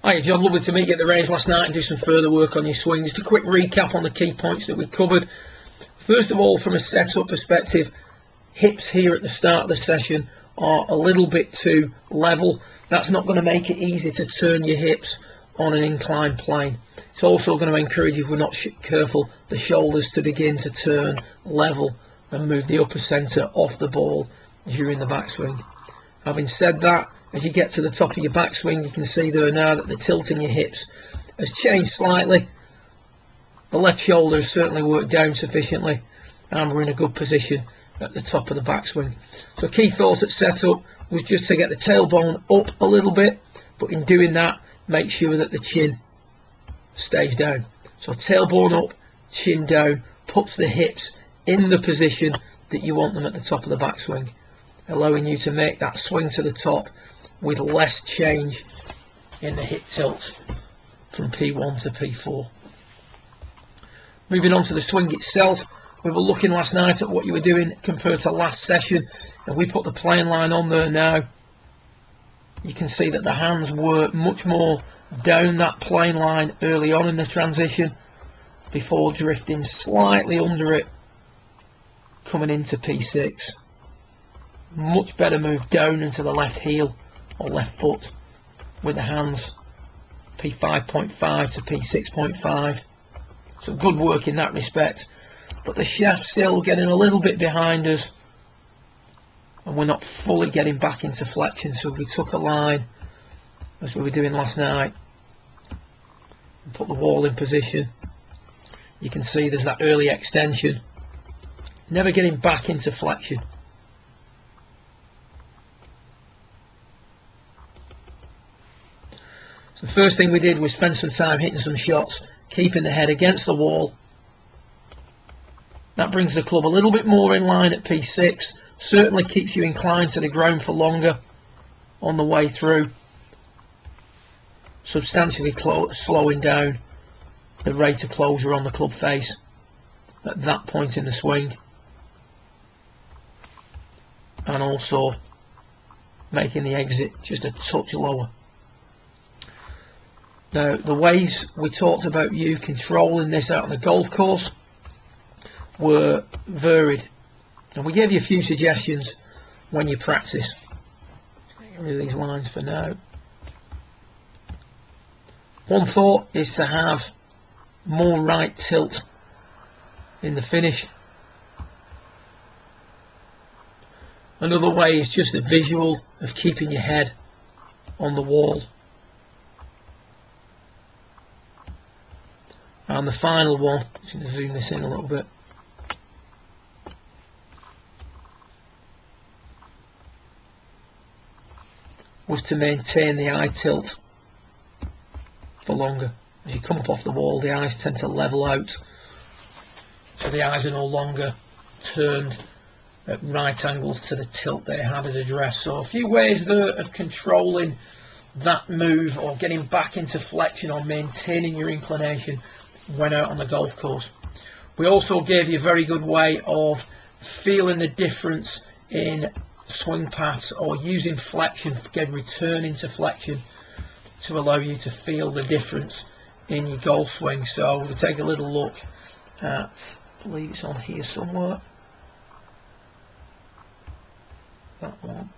Hiya John, lovely to meet you at the range last night and do some further work on your swing. Just a quick recap on the key points that we covered. First of all, from a setup perspective, hips here at the start of the session are a little bit too level. That's not going to make it easy to turn your hips on an inclined plane. It's also going to encourage, if we're not careful, the shoulders to begin to turn level and move the upper centre off the ball during the backswing. Having said that, as you get to the top of your backswing, you can see there now that the tilt in your hips has changed slightly. The left shoulder has certainly worked down sufficiently, and we're in a good position at the top of the backswing. So key thought at setup was just to get the tailbone up a little bit, but in doing that, make sure that the chin stays down. So tailbone up, chin down, puts the hips in the position that you want them at the top of the backswing, allowing you to make that swing to the top with less change in the hip tilt from P1 to P4. Moving on to the swing itself, we were looking last night at what you were doing compared to last session, and we put the plane line on there now. You can see that the hands were much more down that plane line early on in the transition before drifting slightly under it coming into P6. Much better move down into the left heel or left foot with the hands, P5.5 to P6.5. So good work in that respect, but the shaft still getting a little bit behind us and we're not fully getting back into flexion. So we took a line as we were doing last night and put the wall in position. You can see there's that early extension, never getting back into flexion. The first thing we did was spend some time hitting some shots, keeping the head against the wall. That brings the club a little bit more in line at P6, certainly keeps you inclined to the ground for longer on the way through, substantially slowing down the rate of closure on the club face at that point in the swing, and also making the exit just a touch lower. Now, the ways we talked about you controlling this out on the golf course were varied, and we gave you a few suggestions when you practice. Get rid of these lines for now. One thought is to have more right tilt in the finish. Another way is just a visual of keeping your head on the wall. And the final one, just going to zoom this in a little bit, was to maintain the eye tilt for longer. As you come up off the wall, the eyes tend to level out, so the eyes are no longer turned at right angles to the tilt they had at address. So a few ways there of controlling that move or getting back into flexion or maintaining your inclination when out on the golf course. We also gave you a very good way of feeling the difference in swing paths or using flexion, again returning to flexion to allow you to feel the difference in your golf swing. So we'll take a little look at, I believe it's on here somewhere, that one.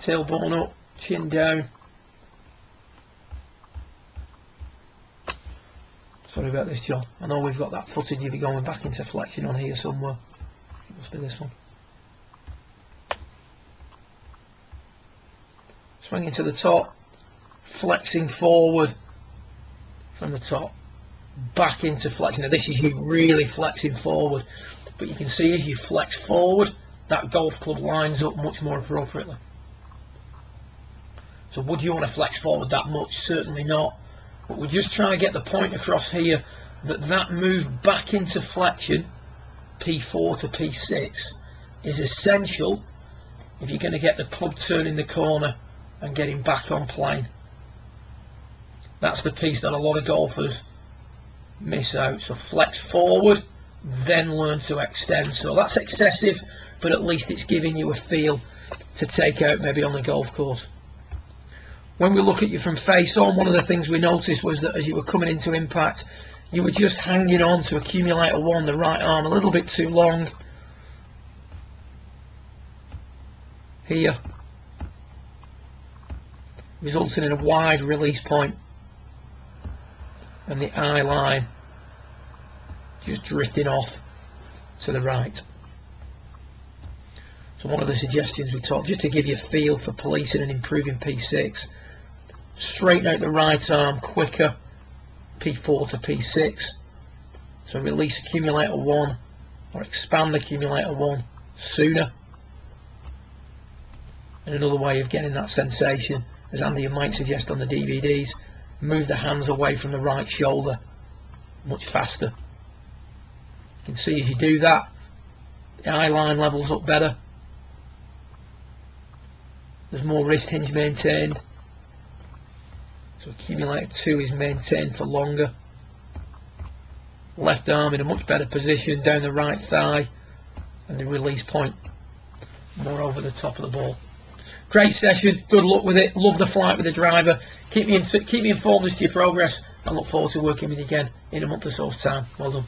Tailbone up, chin down. Sorry about this, John. I know we've got that footage of you going back into flexion on here somewhere. It must be this one. Swinging to the top, flexing forward from the top, back into flexion. Now this is you really flexing forward, but you can see as you flex forward, that golf club lines up much more appropriately. So would you want to flex forward that much? Certainly not. But we're just trying to get the point across here that that move back into flexion, P4 to P6, is essential if you're going to get the club turning the corner and getting back on plane. That's the piece that a lot of golfers miss out. So flex forward, then learn to extend. So that's excessive, but at least it's giving you a feel to take out maybe on the golf course. When we look at you from face on, one of the things we noticed was that as you were coming into impact, you were just hanging on to accumulator 1, the right arm, a little bit too long here, resulting in a wide release point and the eye line just drifting off to the right. So one of the suggestions we talked, just to give you a feel for policing and improving P6, straighten out the right arm quicker, P4 to P6, so release accumulator 1 or expand accumulator 1 sooner. And another way of getting that sensation, as Andy might suggest on the DVDs, move the hands away from the right shoulder much faster. You can see as you do that, the eye line levels up better, there's more wrist hinge maintained, so accumulator 2 is maintained for longer. Left arm in a much better position down the right thigh, and the release point more over the top of the ball. Great session, good luck with it, love the flight with the driver. Keep me informed as to your progress. I look forward to working with you again in a month or so's time. Well done.